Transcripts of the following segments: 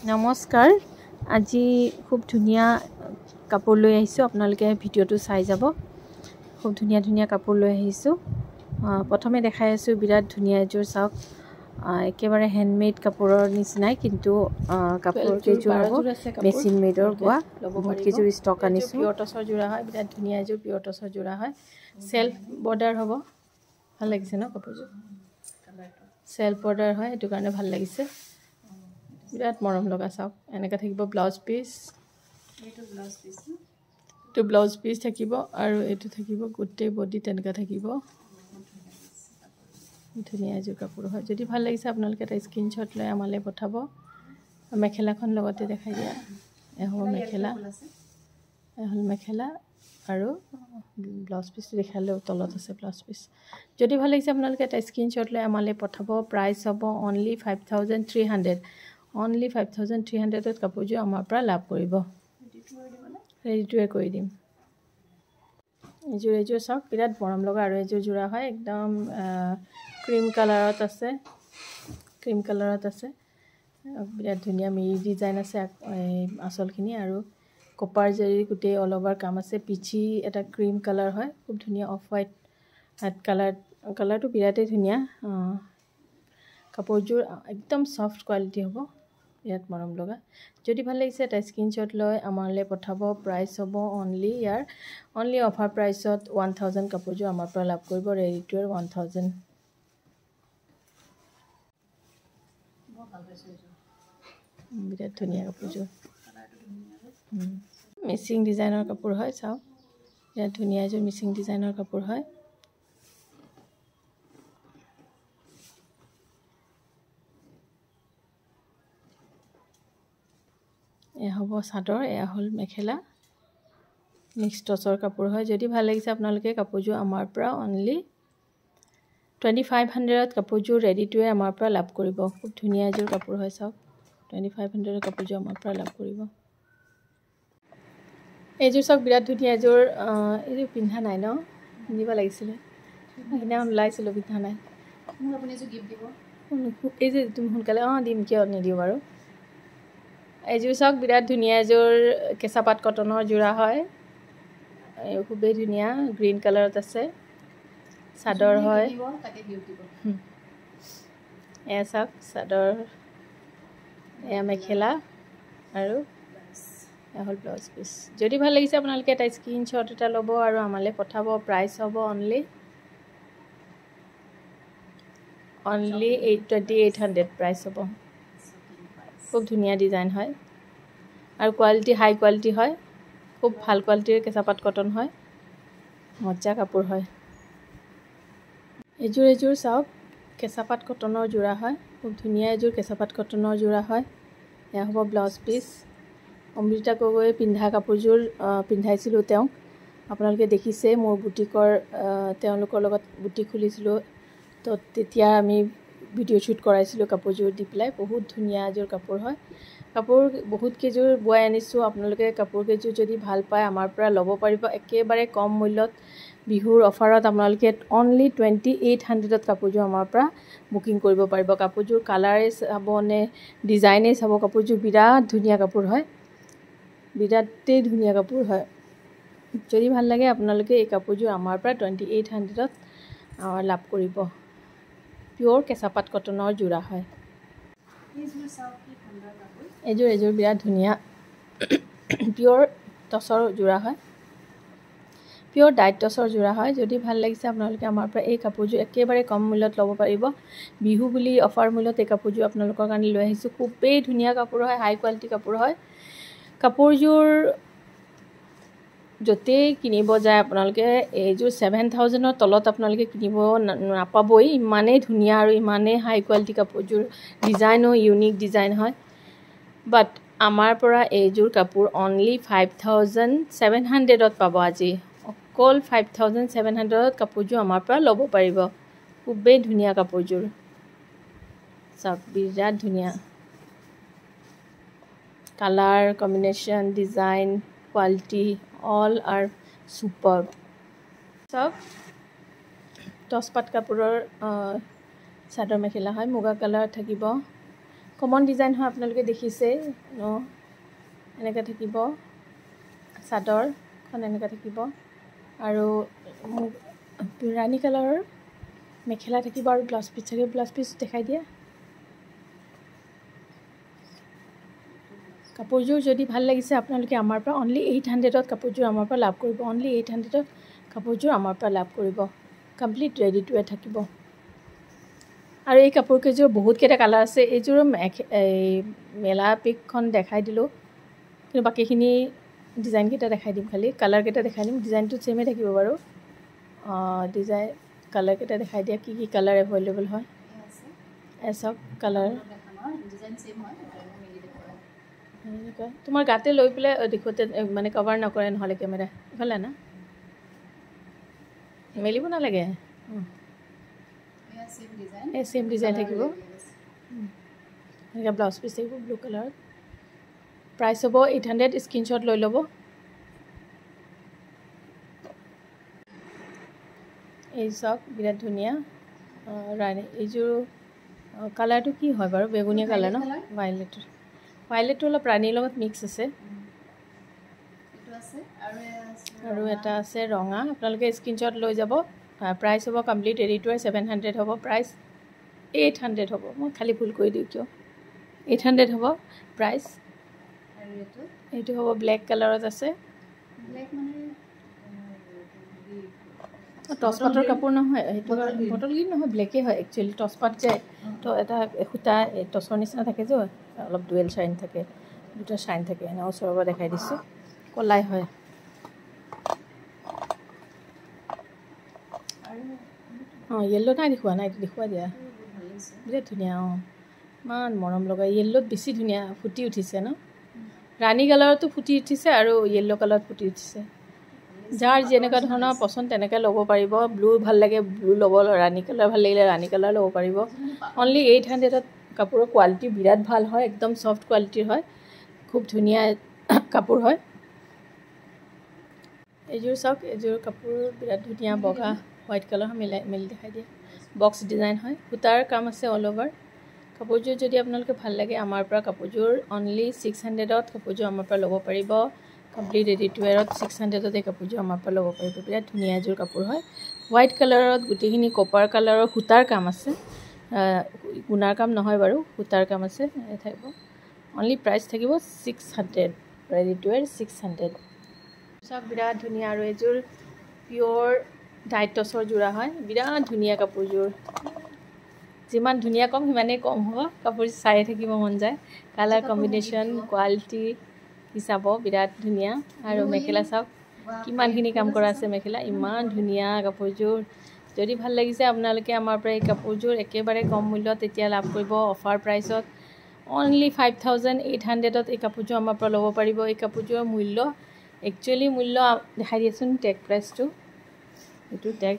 নমস্কাৰ আজি খুব ধুনীয়া কাপোৰ লৈ আহিছো আপোনালোকে ভিডিওটো চাই যাব খুব ধুনীয়া ধুনীয়া কাপোৰ লৈ আহিছো প্ৰথমে দেখাই আছো বিৰাট ধুনীয়া এযোৰ চাওক একেবাৰে হ্যান্ডমেড কাপোৰৰ নিচিনাই কিন্তু কাপোৰ কেইযোৰ হ'ব মেচিন মেডৰ গোৱা বহুত কেইযোৰ ষ্টক আনিছো পিয়ৰ টছৰ জোৰা হয় বিৰাট ধুনীয়া এযোৰ পিয়ৰ টছৰ জোৰা হয় সেলফ বৰ্ডাৰ হ'ব ভাল লাগিছে ন কাপোৰযোৰ সেলফ বৰ্ডাৰ হয় এটো কাৰণে ভাল লাগিছে বিৰাট মৰম লগা চাওক এনেকা থাকিব ব্লাউজ পিস এইটো ব্লাউজ পিস থাকিব আৰু এইটো থাকিব গোটেই বডি তেনেকা থাকিব ধুনীয়া এযোৰ কাপোৰ হয় যদি ভাল লাগিছে আপোনালোকে এটা স্ক্ৰিনশ্বট লৈ আমালৈ পঠাব মেখেলাখন লগতে দেখাই দিয়া এহল মেখেলা আৰু ব্লাউজ পিস দেখালে তলত আছে ব্লাউজ পিস যদি ভাল লাগিছে আপোনালোকে এটা স্ক্ৰিনশ্বট লৈ আমালৈ পঠাব প্ৰাইস হ'ব only 5300 only 5300 ত কাপোৰযোৰ আমাৰ পৰা লাভ কৰিব ৰেডি টু কৰি দিম এযোৰ চাওক বিৰাট মৰম লগা আৰু এযোৰ জোৰা হয় একদম ক্ৰীম কালাৰত আছে বিৰাট ধুনীয়া মিৰি ডিজাইন আছে আঁচলখিনি আৰু কপাৰ জৰি গোটেই অল ওভাৰ কাম আছে পিছি এটা ক্ৰীম কালাৰ হয় খুব ধুনীয়া অফ হোৱাইট কালাৰটো বিৰাটেই ধুনীয়া কাপোৰযোৰ একদম সফট কোৱালিটি হ'ব বিৰাট মৰম লগা যদি ভাল লাগিছে এটা স্ক্ৰিনশ্বট লৈ আমালৈ পঠাব প্ৰাইস হ'ব only অফাৰ প্ৰাইসত 1000 কাপোৰযোৰ আমাৰ পৰা লাভ কৰিব ৰেডি টু 1000 বিৰাট ধুনীয়া কাপোৰযোৰ মিচিং ডিজাইনৰ কাপোৰ হয় চাওক বিৰাট ধুনীয়া এযোৰ মিচিং ডিজাইনৰ কাপোৰ হয় এয়া হ'ব চাদৰ এয়া হ'ল মেখেলা মিক্স টছৰ কাপোৰ হয় যদি ভাল লাগিছে আপোনালোকে কাপোৰযোৰ আমাৰ পৰা only 2500 ত কাপোৰযোৰ ৰেডি টু আমাৰ পৰা লাভ কৰিব খুব ধুনীয়া এযোৰ কাপোৰ হয় চাওক 2500 ৰ কাপোৰযোৰ আমাৰ পৰা লাভ কৰিব এযোৰ চাওক বিৰাট ধুনীয়া এযোৰ পিন্ধা নাই ন পিন্ধিব লাগিছিল সেইদিনা ওলাইছিল পিন্ধা নাই মোক আপুনি এযোৰ গিফট দিব এই যে তুমি সোনকালে দিম কিয় নিদিও বাৰু এযোৰ চাওক বিৰাট ধুনীয়া এযোৰ কেঁচা পাট কটনৰ জোৰা হয় খুবেই ধুনীয়া গ্ৰীন কালাৰত আছে চাদৰ হয় এয়া চাওক চাদৰ এয়া মেখেলা আৰু এয়া হ'ল ব্লাউজ পিস যদি ভাল লাগিছে আপোনালোকে এটা স্ক্ৰিনশ্বট এটা ল'ব আৰু আমালৈ পঠাব প্ৰাইস হ'ব only 2800 প্ৰাইস হ'ব খুব ধুনীয়া ডিজাইন হয় আৰু কোৱালিটি হাই কোৱালিটি হয় খুব ভাল কোৱালিটিৰ কেঁচা পাট কটন হয় মজা কাপোৰ হয় এযোৰ চাওক কেঁচা পাট কটনৰ জোৰা হয় খুব ধুনীয়া এযোৰ কেঁচা পাট কটনৰ জোৰা হয় এয়া হ'ব ব্লাউজ পিস অমৃতা গগৈ পিন্ধা কাপোৰযোৰ পিন্ধাইছিলোঁ তেওঁক আপোনালোকে দেখিছে মোৰ বুটিকৰ তেওঁলোকৰ লগত বুটিক খুলিছিলোঁ তো তেতিয়া আমি ভিডিও শ্বুট কৰাইছিলোঁ কাপোৰযোৰ দি পেলাই বহুত ধুনীয়া এযোৰ কাপোৰ হয় কাপোৰ বহুত কেইযোৰ বুৱাই আনিছোঁ আপোনালোকে কাপোৰ কেইযোৰ যদি ভাল পায় আমাৰ পৰা ল'ব পাৰিব একেবাৰে কম মূল্যত বিহুৰ অফাৰত আপোনালোকে only 2800 ত কাপোৰযোৰ আমাৰ পৰা বুকিং কৰিব পাৰিব কাপোৰযোৰ কালাৰে চাব নে ডিজাইনে চাব কাপোৰযোৰ বিৰাট ধুনীয়া কাপোৰ হয় বিৰাটেই ধুনীয়া কাপোৰ হয় যদি ভাল লাগে আপোনালোকে এই কাপোৰযোৰ আমাৰ পৰা 2800 ত লাভ কৰিব পিয়ৰ কেঁচা পাট কটনৰ জোৰা হয় এযোৰ বিৰাট ধুনীয়া পিয়ৰ টছৰ জোৰা হয় পিয়ৰ ডাইট টছৰ জোৰা হয় যদি ভাল লাগিছে আপোনালোকে আমাৰ পৰা এই কাপোৰযোৰ একেবাৰে কম মূল্যত ল'ব পাৰিব বিহু বুলি অফাৰ মূল্যত এই কাপোৰযোৰ আপোনালোকৰ কাৰণে লৈ আহিছোঁ খুবেই ধুনীয়া কাপোৰ হয় হাই কোৱালিটি কাপোৰ হয় কাপোৰযোৰ যতেই কিনিব যায় আপোনালোকে এইযোৰ 7000 ৰ তলত আপোনালোকে কিনিব নাপাবই ইমানেই ধুনীয়া আৰু ইমানেই হাই কোৱালিটি কাপোৰযোৰ ডিজাইনো ইউনিক ডিজাইন হয় বাট আমাৰ পৰা এইযোৰ কাপোৰ only 5700 ত পাব আজি অকল 5700 ত কাপোৰযোৰ আমাৰ পৰা ল'ব পাৰিব খুবেই ধুনীয়া কাপোৰযোৰ চাওক বিৰাট ধুনীয়া colour combination design quality all are superb চাওক টছ পাট কাপোৰৰ চাদৰ মেখেলা হয় মুগা কালাৰ থাকিব কমন ডিজাইন হয় আপোনালোকে দেখিছে ন এনেকৈ থাকিব চাদৰখন এনেকৈ থাকিব আৰু ৰাণী কালাৰৰ মেখেলা থাকিব আৰু ব্লাউজ পিচ থাকিব ব্লাউজ পিচ দেখাই দিয়া কাপোৰযোৰ যদি ভাল লাগিছে আপোনালোকে আমাৰ পৰা অনলি 800ত কাপোৰযোৰ আমাৰ পৰা লাভ কৰিব অনলি 800ত কাপোৰযোৰ আমাৰ পৰা লাভ কৰিব কমপ্লিট ৰেডি টু ৱেৰ থাকিব আৰু এই কাপোৰকেইযোৰ বহুতকেইটা কালাৰ আছে এইযোৰ এই মেলা পিকখন দেখাই দিলোঁ কিন্তু বাকীখিনি ডিজাইনকেইটা দেখাই দিম খালি কালাৰকেইটা দেখাই দিম ডিজাইনটো ছেমে থাকিব বাৰু ডিজাইন কালাৰকেইটা দেখাই দিয়া কি কি কালাৰ এভেইলেবল হয় এসব কালাৰ ডিজাইন সেম হয় এনেকুৱা তোমাৰ গাতে লৈ পেলাই দেখোঁতে মানে কভাৰ নকৰে নহ'লে কেমেৰা ইফালে না মেলিব নালাগে এই ছেম ডিজাইন থাকিব এনেকৈ ব্লাউজ পিচ থাকিব ব্লু কালাৰত প্ৰাইচ হ'ব 800 স্ক্ৰীনশ্বট লৈ ল'ব এই চাওক বিৰাট ধুনীয়া ৰাণী এইযোৰ কালাৰটো কি হয় বাৰু বেগুনীয়া কালাৰ ন ভাইলেটটো অলপ ৰাণীৰ লগত মিক্স আছে আৰু এটা আছে ৰঙা আপোনালোকে স্ক্ৰীনশ্বট লৈ যাব প্ৰাইচ হ'ব কমপ্লিট ৰেডি টু ৱেৰ 700 হ'ব প্ৰাইচ 800 হ'ব মই খালি ভুল কৰি দিওঁ কিয় 800 হ'ব প্ৰাইচ আৰু এইটো হ'ব ব্লেক কালাৰত আছে ব্লেক মানে টচপাটৰ কাপোৰ নহয় সেইটো বটল গ্ৰীণ নহয় ব্লেকেই হয় একচুৱেলি টচপাট যায় তো এটা সূতা টচৰ নিচিনা থাকে যে অলপ ডুৱেল শ্বাইন থাকে দুটা শ্বাইন থাকে এনে ওচৰৰ পৰা দেখাই দিছোঁ কলাই হয় য়েল্লো নাই দেখুওৱা নাই দেখুওৱা দিয়া বিৰাট ধুনীয়া ইমান মৰম লগা য়েল্লোত বেছি ধুনীয়া ফুটি উঠিছে ন ৰাণী কালাৰতো ফুটি উঠিছে আৰু য়েল্লো কালাৰত ফুটি উঠিছে যাৰ যেনেকুৱা ধৰণৰ পচন্দ তেনেকৈ ল'ব পাৰিব ব্লু ভাল লাগে ব্লু ল'ব ৰাণী কালাৰ ভাল লাগিলে ৰাণী কালাৰ ল'ব পাৰিব অনলি 800ত কাপোৰৰ কোৱালিটি বিৰাট ভাল হয় একদম ছফ্ট কোৱালিটিৰ হয় খুব ধুনীয়া কাপোৰ হয় এইযোৰ চাওক এইযোৰ কাপোৰ বিৰাট ধুনীয়া বগা হোৱাইট কালাৰ মেলি দেখাই দিয়ে বক্স ডিজাইন হয় সূতাৰ কাম আছে অল অভাৰ কাপোৰযোৰ যদি আপোনালোকে ভাল লাগে আমাৰ পৰা কাপোৰযোৰ অনলি 600ত কাপোৰযোৰ আমাৰ পৰা ল'ব পাৰিব কমপ্লিট ৰেডি টু ৱেৰত 600ত এই কাপোৰযোৰ আমাৰ পৰা ল'ব পাৰিব বিৰাট ধুনীয়া এযোৰ কাপোৰ হয় হোৱাইট কালাৰত গোটেইখিনি কপাৰ কালাৰৰ সূতাৰ কাম আছে গুণাৰ কাম নহয় বাৰু সূতাৰ কাম আছে থাকিব অনলি প্ৰাইচ থাকিব 600 ৰেডি টু ৱেৰ 600 চাওক বিৰাট ধুনীয়া আৰু এযোৰ পিয়'ৰ ডাইট টচৰ যোৰা হয় বিৰাট ধুনীয়া কাপোৰযোৰ যিমান ধুনীয়া কম সিমানেই কম হ'ব কাপোৰ চাই থাকিব মন যায় কালাৰ কম্বিনেশ্যন কোৱালিটি চাব বিৰাট ধুনীয়া আৰু মেখেলা চাওক কিমানখিনি কাম কৰা আছে মেখেলা ইমান ধুনীয়া কাপোৰযোৰ যদি ভাল লাগিছে আপোনালোকে আমাৰ পৰা এই কাপোৰযোৰ একেবাৰে কম মূল্যত এতিয়া লাভ কৰিব অফাৰ প্ৰাইচত অনলি 5800ত এই কাপোৰযোৰ আমাৰ পৰা ল'ব পাৰিব এই কাপোৰযোৰৰ মূল্য একচুৱেলি মূল্য দেখাই দিয়েচোন টেগ প্ৰাইচটো এইটো টেগ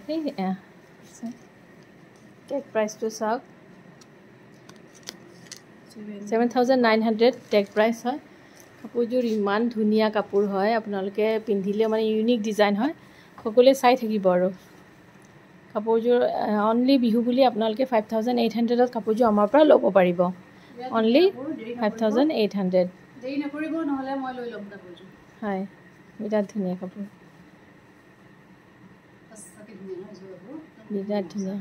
প্ৰাইচটো চাওক 7900 টেগ প্ৰাইচ হয় কাপোৰযোৰ ইমান ধুনীয়া কাপোৰ হয় আপোনালোকে পিন্ধিলে মানে ইউনিক ডিজাইন হয় সকলোৱে চাই থাকিব আৰু কাপোৰযোৰ অনলি বিহু বুলি আপোনালোকে 5800ত কাপোৰযোৰ আমাৰ পৰা ল'ব পাৰিব অনলি 5800 দেৰি নকৰিব নহ'লে মই লৈ ল'ম কাপোৰযোৰ হয় বিৰাট ধুনীয়া কাপোৰ সঁচাকৈ ধুনীয়া বিৰাট ধুনীয়া